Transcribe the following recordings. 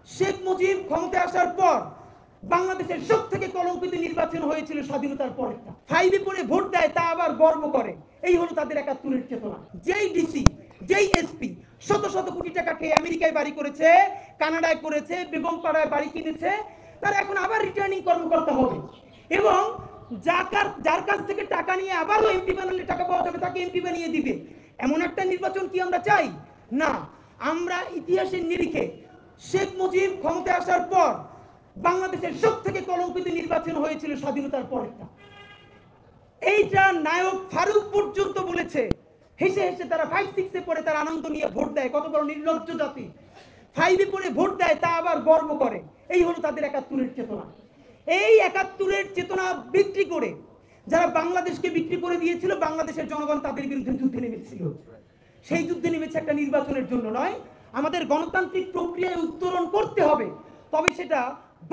শেখ মুজিব ক্ষমতায় আসার পর বাংলাদেশের সবথেকে কলঙ্কিত নির্বাচন হয়েছিল স্বাধীনতার পরেরটা। 5-এ পড়ে ভোট দেয় তা আবার গর্ব করে, এই হলো তাদের ৭১-এর চেতনা। যেই ডিসি, যেই এসপি শত শত কোটি টাকা খেয়ে আমেরিকায় বাড়ি করেছে, কানাডায় করেছে, বেগমপাড়ায় বাড়ি কিনেছে, তারা এখন আবার রিটার্নিং কর্মকর্তা হবে এবং যার কাছ থেকে টাকা নিয়ে আবারও এমপি বানালে টাকা পাওয়া যাবে তাকে এমপি বানিয়ে দিবে। এমন একটা নির্বাচন কি আমরা চাই? না। আমরা ইতিহাসের নিরিখে শেখ মুজিব ক্ষমতায় আসার পর বাংলাদেশের সবথেকে কলঙ্কিত নির্বাচন হয়েছিল স্বাধীনতার পরেরটা। এইটা নায়ক ফারুক পর্যন্ত বলেছে। হেসে হেসে তারা 5-6-এ পড়ে তার আনন্দ নিয়ে ভোট দেয়। কত বড় নির্লজ্জ জাতি! 5-এ পড়ে ভোট দেয় তা আবার গর্ব করে, এই হলো তাদের ৭১-এর চেতনা। এই ৭১-এর চেতনা বিক্রি করে যারা বাংলাদেশকে বিক্রি করে দিয়েছিল, বাংলাদেশের জনগণ তাদের বিরুদ্ধে যুদ্ধে নেমেছিল। সেই যুদ্ধে নেমেছে একটা নির্বাচনের জন্য নয়, আমাদের গণতান্ত্রিক প্রক্রিয়ায় উত্তরণ করতে হবে, তবে সেটা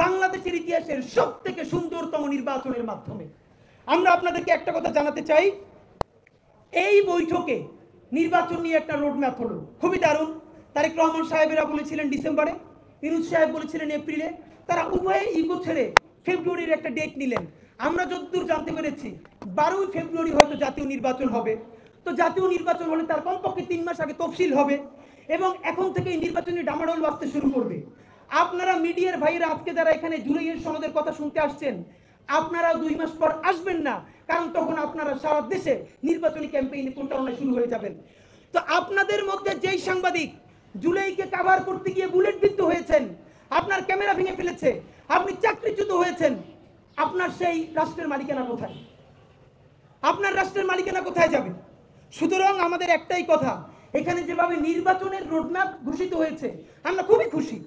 বাংলাদেশের ইতিহাসের সবথেকে সুন্দরতম নির্বাচনের মাধ্যমে। আমরা আপনাদেরকে একটা কথা জানাতে চাই, এই বৈঠকে নির্বাচন নিয়ে একটা রোডম্যাপ হলো, খুবই দারুণ। তারেক রহমান সাহেবেরা বলেছিলেন ডিসেম্বরে, ইউনূস সাহেব বলেছিলেন এপ্রিলে, তারা উভয়ে ইগো ছেড়ে ফেব্রুয়ারির একটা ডেট নিলেন। আমরা যতদূর জানতে পেরেছি 12ই ফেব্রুয়ারি হয়তো জাতীয় নির্বাচন হবে। তো জাতীয় নির্বাচন হলে তার কমপক্ষে 3 মাস আগে তফসিল হবে এবং এখন থেকে নির্বাচনী ডামাডোল বাজতে শুরু করবে। আপনারা মিডিয়ার ভাইয়েরা আজকে যারা এখানে জুলাইয়ের সনদের কথা শুনতে আসছেন, আপনারা 2 মাস পর আসবেন না, কারণ তখন আপনারা সারা দেশে নির্বাচনী ক্যাম্পেইনে প্রচারণা শুরু হয়ে যাবেন। তো আপনাদের মধ্যে যেই সাংবাদিক জুলাইকে কভার করতে গিয়ে বুলেট বিদ্ধ হয়েছেন, আপনার ক্যামেরা ভেঙে ফেলেছে, আপনি চাকরিচ্যুত হয়েছেন, আপনার সেই রাষ্ট্রের মালিকানা কোথায়? আপনার রাষ্ট্রের মালিকানা কোথায় যাবে? সুতরাং আমাদের একটাই কথা, এখানে যেভাবে নির্বাচনের রোডম্যাপ ঘোষিত হয়েছে আমরা খুবই খুশি,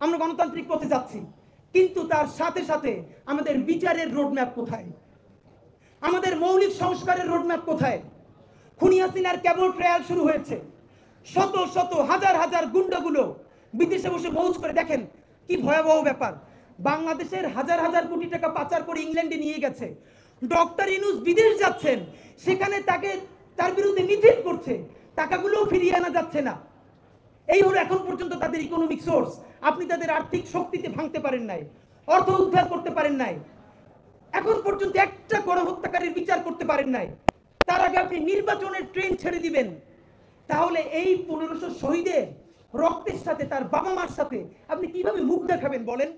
আমরা গণতান্ত্রিক পথে যাচ্ছি, কিন্তু তার সাথে সাথে আমাদের বিচারের রোডম্যাপ কোথায়? আমাদের মৌলিক সংস্কারের রোডম্যাপ কোথায়? খুনি হাসিনার কেবল ট্রায়াল শুরু হয়েছে, শত শত হাজার হাজার গুন্ডাগুলো বিদেশে বসে মৌজ করে। দেখেন কি ভয়াবহ ব্যাপার, বাংলাদেশের হাজার হাজার কোটি টাকা পাচার করে ইংল্যান্ডে নিয়ে গেছে, ডক্টর ইউনূস বিদেশ যাচ্ছেন, সেখানে তার বিরুদ্ধে মিছিল করছে, টাকাগুলোও ফিরিয়ে আনা যাচ্ছে না। এই হলো এখন পর্যন্ত তাদের ইকোনমিক সোর্স। আপনি তাদের আর্থিক শক্তিতে ভাঙতে পারেন নাই, অর্থ উদ্ধার করতে পারেন নাই, এখন পর্যন্ত একটা গণহত্যাকারীর বিচার করতে পারেন নাই। তার আগে আপনি নির্বাচনের ট্রেন ছেড়ে দিবেন, তাহলে এই 1500 শহীদের রক্তের সাথে, তার বাবা মার সাথে আপনি কিভাবে মুখ দেখাবেন বলেন?